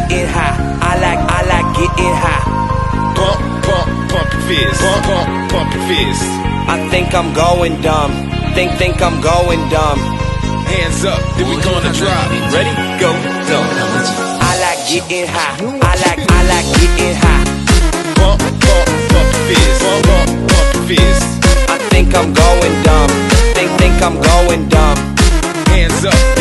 getting high. I like getting high. Pump your fist. Pump your fist. I think I'm going dumb. Think I'm going dumb. Hands up, then we gonna drop. Ready? Go, go. I like getting high. I like getting high. Pump your fist. Pump your fist. I think I'm going dumb. Think I'm going dumb. Hands up.